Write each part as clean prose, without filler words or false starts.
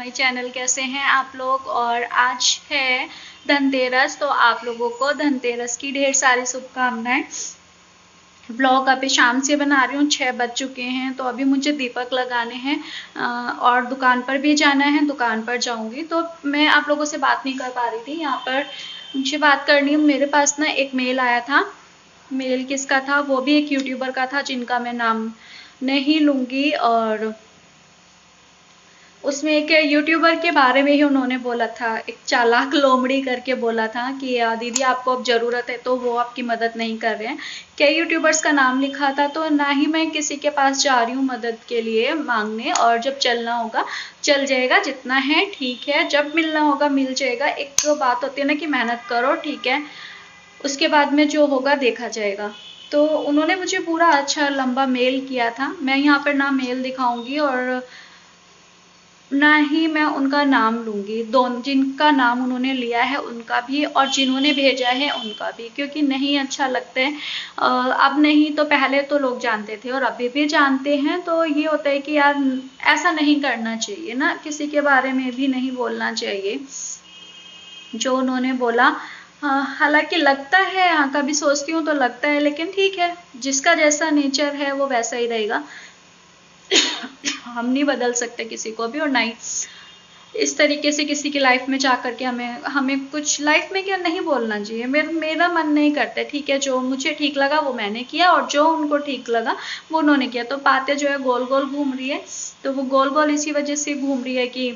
My channel. कैसे हैं आप लोग? और आज है धनतेरस, तो आप लोगों को धनतेरस की ढेर सारी शुभकामनाएं। ब्लॉग अभी शाम से बना रही हूँ, 6 बज चुके हैं। तो अभी मुझे दीपक लगाने हैं और दुकान पर भी जाना है, दुकान पर जाऊंगी। तो मैं आप लोगों से बात नहीं कर पा रही थी, यहाँ पर मुझे बात करनी है। मेरे पास ना एक मेल आया था। मेल किसका था? वो भी एक यूट्यूबर का था, जिनका मैं नाम नहीं लूँगी। और उसमें एक यूट्यूबर के बारे में ही उन्होंने बोला था, एक चालाक लोमड़ी करके बोला था कि दीदी आपको अब ज़रूरत है, तो वो आपकी मदद नहीं कर रहे हैं। कई यूट्यूबर्स का नाम लिखा था, तो ना ही मैं किसी के पास जा रही हूँ मदद के लिए मांगने। और जब चलना होगा चल जाएगा, जितना है ठीक है, जब मिलना होगा मिल जाएगा। एक बात होती है ना कि मेहनत करो, ठीक है, उसके बाद में जो होगा देखा जाएगा। तो उन्होंने मुझे पूरा अच्छा लंबा मेल किया था। मैं यहाँ पर ना मेल दिखाऊंगी और ना ही मैं उनका नाम लूँगी। दोनों जिनका नाम उन्होंने लिया है उनका भी, और जिन्होंने भेजा है उनका भी, क्योंकि नहीं अच्छा लगता है। अब नहीं तो पहले तो लोग जानते थे और अभी भी जानते हैं। तो ये होता है कि यार ऐसा नहीं करना चाहिए ना, किसी के बारे में भी नहीं बोलना चाहिए जो उन्होंने बोला। हालांकि लगता है, कभी सोचती हूँ तो लगता है, लेकिन ठीक है, जिसका जैसा नेचर है वो वैसा ही रहेगा। हम नहीं बदल सकते किसी को भी, और ना ही इस तरीके से किसी की लाइफ में जा करके हमें कुछ लाइफ में क्या नहीं बोलना चाहिए। मेरा मन नहीं करता, ठीक है, जो मुझे ठीक लगा वो मैंने किया, और जो उनको ठीक लगा वो उन्होंने किया। तो बातें जो है गोल गोल घूम रही है, तो वो गोल गोल इसी वजह से घूम रही है कि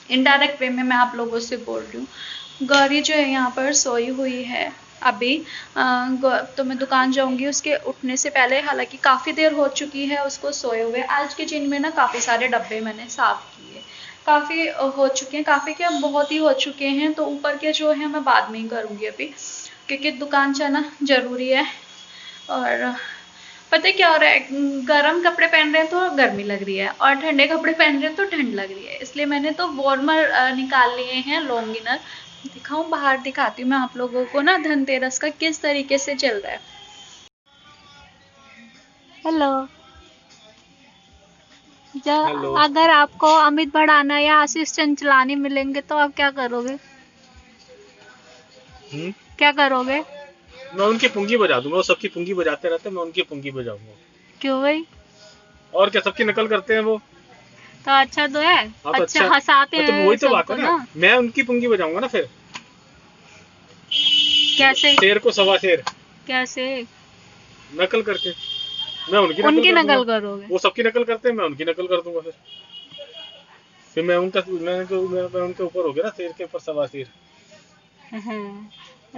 इनडायरेक्ट वे में मैं आप लोगों से बोल रही हूँ। गौरी जो है यहाँ पर सोई हुई है अभी। तो मैं दुकान जाऊंगी उसके उठने से पहले, हालांकि काफ़ी देर हो चुकी है उसको सोए हुए। आज के दिन में ना काफ़ी सारे डब्बे मैंने साफ़ किए, काफ़ी हो चुके हैं, काफ़ी क्या बहुत ही हो चुके हैं। तो ऊपर के जो है मैं बाद में ही करूँगी अभी, क्योंकि दुकान जाना ज़रूरी है। और पता है क्या हो रहा है, गर्म कपड़े पहन रहे हैं तो गर्मी लग रही है, और ठंडे कपड़े पहन रहे हैं तो ठंड लग रही है। इसलिए मैंने तो वार्मर निकाल लिए हैं, लॉन्ग इनर। दिखाऊं, बाहर दिखाती हूँ मैं आप लोगों को ना धनतेरस का किस तरीके से चल रहा है। हेलो। हेलो। अगर आपको अमित भड़ाना या आशीष चंचलानी मिलेंगे तो आप क्या करोगे? क्या करोगे? मैं उनकी पुंगी बजा दूंगा, वो सबकी पुंगी बजाते रहते हैं, मैं उनकी पुंगी बजाऊंगा। क्यों भाई? और क्या, सबकी नकल करते हैं वो। तो अच्छा तो है, हाँ तो अच्छा अच्छा, हंसाते तो हैं वही तो बात सबको है ना, ना। मैं उनकी पुंगी बजाऊंगा ना फिर। कैसे? शेर को सवा शेर कैसे? नकल करके मैं उनकी नकल उनकी कर दूंगा। नकल करोगे? वो सबकी नकल करते हैं, मैं उनकी नकल कर दूंगा। फिर मैं उनके ऊपर हो गया ना, शेर के ऊपर सवा शेर।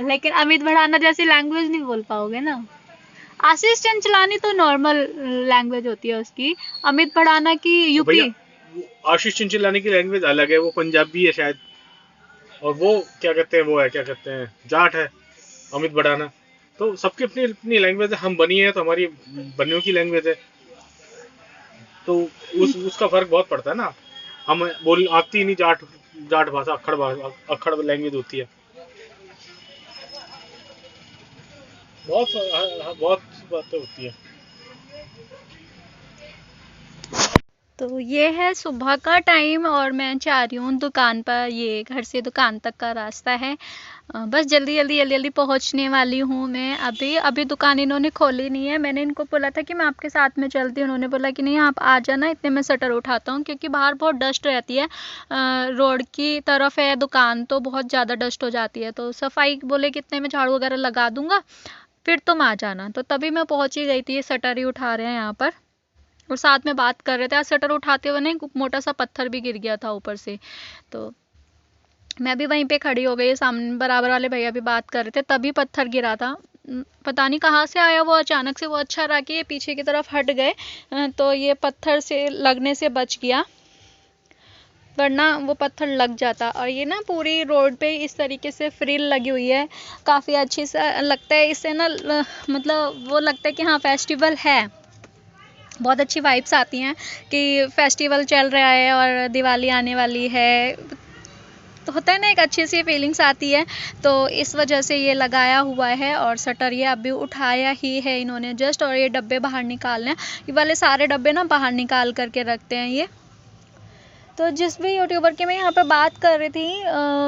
लेकिन अमित भड़ाना जैसी लैंग्वेज नहीं बोल पाओगे ना। आशीष चंचलानी तो नॉर्मल लैंग्वेज होती है उसकी, अमित भड़ाना की तो भैया, यूपी। आशीष चिंचिलानी की लैंग्वेज अलग है, वो पंजाबी है शायद। और वो क्या कहते हैं, वो है क्या कहते हैं, जाट है अमित भड़ाना। तो सबकी अपनी अपनी लैंग्वेज है, हम बनी है तो हमारी बनियों की लैंग्वेज है। तो उसका फर्क बहुत पड़ता है ना। हम बोल आती ही नहीं, जाट जाट भाषा अखड़ लैंग्वेज होती है। बहुत बहुत बातें होती है। तो ये है सुबह का टाइम और मैं जा रही हूँ दुकान पर। ये घर से दुकान तक का रास्ता है। बस जल्दी जल्दी जल्दी जल्दी पहुँचने वाली हूँ मैं। अभी अभी दुकान इन्होंने खोली नहीं है। मैंने इनको बोला था कि मैं आपके साथ में चलती हूँ, उन्होंने बोला कि नहीं आप आ जाना, इतने में शटर उठाता हूँ, क्योंकि बाहर बहुत डस्ट रहती है। रोड की तरफ है दुकान तो बहुत ज़्यादा डस्ट हो जाती है। तो सफाई बोले कि इतने में झाड़ू वगैरह लगा दूंगा, फिर तुम आ जाना। तो तभी मैं पहुँच ही गई थी। ये शटर ही उठा रहे हैं यहाँ पर और साथ में बात कर रहे थे। आज शटर उठाते हुए ना एक मोटा सा पत्थर भी गिर गया था ऊपर से। तो मैं भी वहीं पे खड़ी हो गई, सामने बराबर वाले भैया भी बात कर रहे थे, तभी पत्थर गिरा था। पता नहीं कहाँ से आया वो अचानक से। वो अच्छा रहा कि ये पीछे की तरफ हट गए, तो ये पत्थर से लगने से बच गया, वरना वो पत्थर लग जाता। और ये ना पूरी रोड पे इस तरीके से फ्रिल लगी हुई है, काफ़ी अच्छी सा लगता है इससे ना। मतलब वो लगता है कि हाँ फेस्टिवल है, बहुत अच्छी वाइब्स आती हैं कि फेस्टिवल चल रहा है और दिवाली आने वाली है। तो होता है ना, एक अच्छी सी फीलिंग्स आती है। तो इस वजह से ये लगाया हुआ है। और शटर ये अभी उठाया ही है इन्होंने जस्ट, और ये डब्बे बाहर निकालने हैं। ये वाले सारे डब्बे ना बाहर निकाल करके रखते हैं ये। तो जिस भी यूट्यूबर की मैं यहाँ पर बात कर रही थी,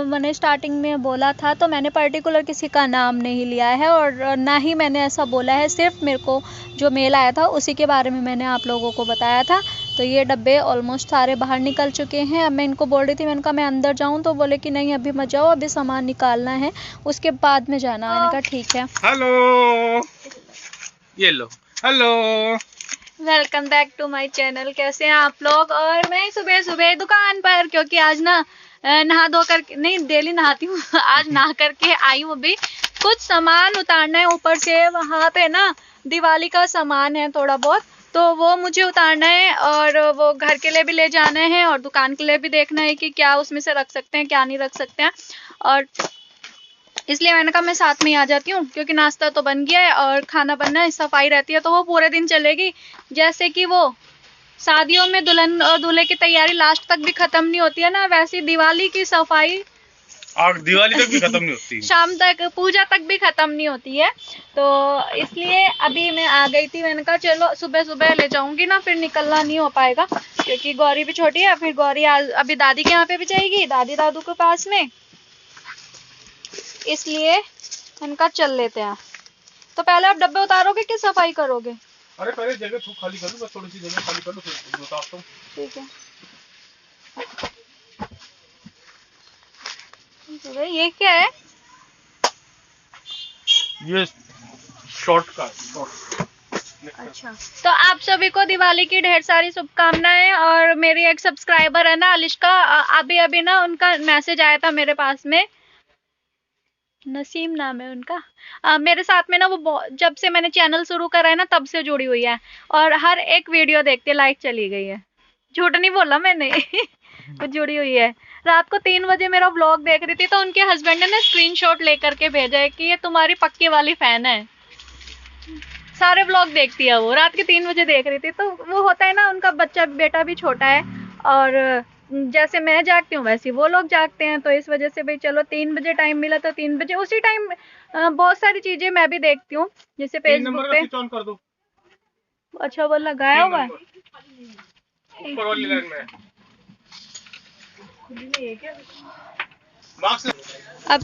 मैंने स्टार्टिंग में बोला था, तो मैंने पर्टिकुलर किसी का नाम नहीं लिया है और ना ही मैंने ऐसा बोला है, सिर्फ मेरे को जो मेल आया था उसी के बारे में मैंने आप लोगों को बताया था। तो ये डब्बे ऑलमोस्ट सारे बाहर निकल चुके हैं। अब मैं इनको बोल रही थी, मैंने कहा मैं अंदर जाऊँ, तो बोले कि नहीं अभी मत जाओ, अभी सामान निकालना है, उसके बाद में जाना। मैंने कहा ठीक है। हेलो, ये लो, hello, welcome back to my channel. कैसे हैं आप लोग? और मैं सुबह सुबह दुकान पर, क्योंकि आज ना नहा धो कर नहीं, डेली नहाती हूँ आज नहा करके आई हूँ। अभी कुछ सामान उतारना है ऊपर से, वहाँ पे ना दिवाली का सामान है थोड़ा बहुत, तो वो मुझे उतारना है और वो घर के लिए भी ले जाना है और दुकान के लिए भी देखना है कि क्या उसमें से रख सकते हैं, क्या नहीं रख सकते हैं। और इसलिए मैंने कहा मैं साथ में ही आ जाती हूँ, क्योंकि नाश्ता तो बन गया है और खाना बनना है, सफाई रहती है तो वो पूरे दिन चलेगी। जैसे कि वो शादियों में दुल्हन और दूल्हे की तैयारी लास्ट तक भी खत्म नहीं होती है ना, वैसी दिवाली की सफाई दिवाली तक भी खत्म नहीं होती, शाम तक, पूजा तक भी खत्म नहीं होती है। तो इसलिए अभी मैं आ गई थी। मैंने कहा चलो सुबह सुबह ले जाऊंगी ना, फिर निकलना नहीं हो पाएगा, क्योंकि गौरी भी छोटी है। फिर गौरी अभी दादी के यहाँ पे भी जाएगी, दादी दादू के पास में, इसलिए इनका चल लेते हैं। तो पहले आप डब्बे उतारोगे कि सफाई करोगे? अरे पहले जगह तो खाली कर लूं, बस थोड़ी सी जगह खाली कर लूं, फिर उतारता हूं। ठीक है। ये क्या है? ये शॉर्ट का शॉर्ट। अच्छा, तो आप सभी को दिवाली की ढेर सारी शुभकामनाएं। और मेरी एक सब्सक्राइबर है ना अलिश्का, अभी अभी ना उनका मैसेज आया था मेरे पास में, नसीम नाम है उनका। मेरे साथ में ना वो जब से मैंने चैनल शुरू करा है ना, तब से जुड़ी हुई है और हर एक वीडियो देखते, लाइक चली गई है, झूठ नहीं बोला मैंने वो जुड़ी हुई है। रात को 3 बजे मेरा व्लॉग देख रही थी, तो उनके हस्बैंड ने ना स्क्रीनशॉट लेकर के भेजा है कि ये तुम्हारी पक्की वाली फैन है। सारे व्लॉग देखती है वो, रात के 3 बजे देख रही थी। तो वो होता है ना, उनका बेटा भी छोटा है और जैसे मैं जागती हूँ वैसे वो लोग जागते हैं, तो इस वजह से भाई चलो 3 बजे टाइम मिला तो 3 बजे उसी टाइम बहुत सारी चीजें मैं भी देखती हूँ, जैसे फेसबुक पे। स्विच ऑन कर दो। अच्छा, वो लगाया हुआ है ऊपर वाली लाइन में। अब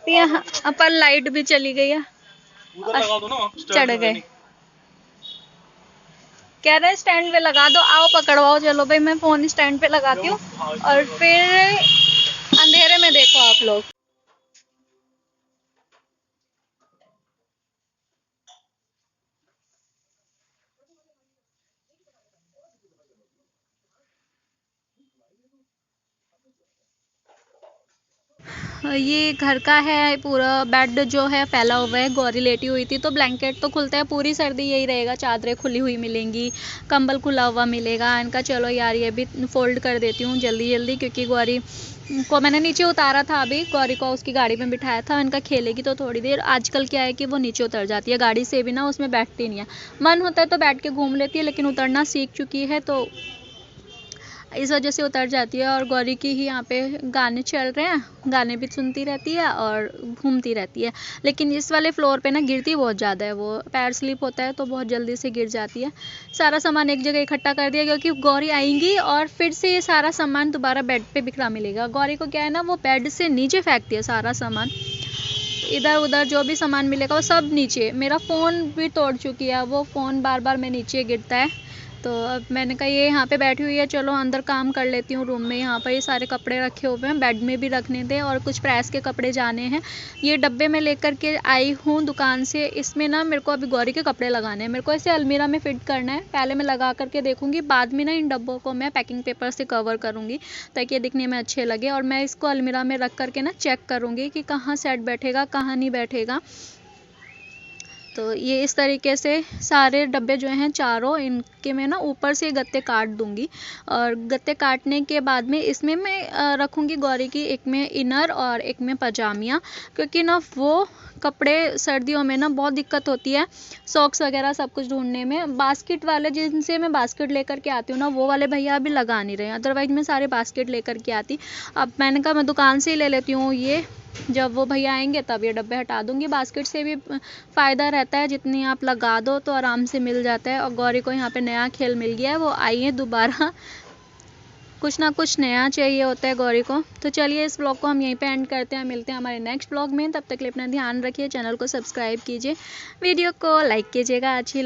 यहाँ पर लाइट भी चली गई है, लगा दो ना, चढ़ गए। कह रहे स्टैंड पे लगा दो, आओ पकड़वाओ। चलो भाई मैं फोन स्टैंड पे लगाती हूँ और फिर अंधेरे में देखो आप लोग। ये घर का है, पूरा बेड जो है फैला हुआ है। गौरी लेटी हुई थी तो ब्लैंकेट तो खुलता है, पूरी सर्दी यही रहेगा, चादरें खुली हुई मिलेंगी, कंबल खुला हुआ मिलेगा। इनका चलो यार ये भी फोल्ड कर देती हूँ जल्दी जल्दी, क्योंकि गौरी को मैंने नीचे उतारा था, अभी गौरी को उसकी गाड़ी में बिठाया था। इनका खेलेगी तो थोड़ी देर। आजकल क्या है कि वो नीचे उतर जाती है गाड़ी से भी ना, उसमें बैठती नहीं है। मन होता है तो बैठ के घूम लेती है, लेकिन उतरना सीख चुकी है तो इस वजह से उतर जाती है। और गौरी की ही यहाँ पे गाने चल रहे हैं, गाने भी सुनती रहती है और घूमती रहती है। लेकिन इस वाले फ्लोर पे ना गिरती बहुत ज़्यादा है, वो पैर स्लिप होता है तो बहुत जल्दी से गिर जाती है। सारा सामान एक जगह इकट्ठा कर दिया, क्योंकि गौरी आएंगी और फिर से ये सारा सामान दोबारा बेड पे बिखरा मिलेगा। गौरी को क्या है ना, वो बेड से नीचे फेंकती है सारा सामान, इधर उधर जो भी सामान मिलेगा वो सब नीचे। मेरा फ़ोन भी तोड़ चुकी है, वो फ़ोन बार बार में नीचे गिरता है। तो अब मैंने कहा ये यहाँ पे बैठी हुई है, चलो अंदर काम कर लेती हूँ रूम में। यहाँ पर ये सारे कपड़े रखे हुए हैं, बेड में भी रखने थे और कुछ प्रेस के कपड़े जाने हैं। ये डब्बे में लेकर के आई हूँ दुकान से। इसमें ना मेरे को अभी गौरी के कपड़े लगाने हैं, मेरे को इसे अलमीरा में फिट करना है। पहले मैं लगा करके देखूँगी, बाद में ना इन डब्बों को मैं पैकिंग पेपर से कवर करूँगी ताकि ये दिखने में अच्छे लगे। और मैं इसको अलमीरा में रख करके ना चेक करूँगी कि कहाँ सेट बैठेगा, कहाँ नहीं बैठेगा। तो ये इस तरीके से सारे डब्बे जो हैं चारों, इनके मैं ना ऊपर से गत्ते काट दूंगी। और गत्ते काटने के बाद में इसमें मैं रखूंगी गौरी की एक में इनर और एक में पजामियाँ, क्योंकि ना वो कपड़े सर्दियों में ना बहुत दिक्कत होती है, सॉक्स वगैरह सब कुछ ढूंढने में। बास्केट वाले जिनसे मैं बास्केट लेकर के आती हूँ ना, वो वाले भैया अभी लगा नहीं रहे हैं, अदरवाइज मैं सारे बास्केट लेकर के आती। अब मैंने कहा मैं दुकान से ही ले लेती हूँ ये, जब वो भैया आएंगे तब ये डब्बे हटा दूंगी। बास्केट से भी फ़ायदा रहता है, जितनी आप लगा दो तो आराम से मिल जाता है। और गौरी को यहाँ पे नया खेल मिल गया है, वो आई है दोबारा कुछ ना कुछ नया चाहिए होता है गौरी को। तो चलिए इस ब्लॉग को हम यहीं पे एंड करते हैं, मिलते हैं हमारे नेक्स्ट ब्लॉग में। तब तक के लिए अपना ध्यान रखिए, चैनल को सब्सक्राइब कीजिए, वीडियो को लाइक कीजिएगा अच्छी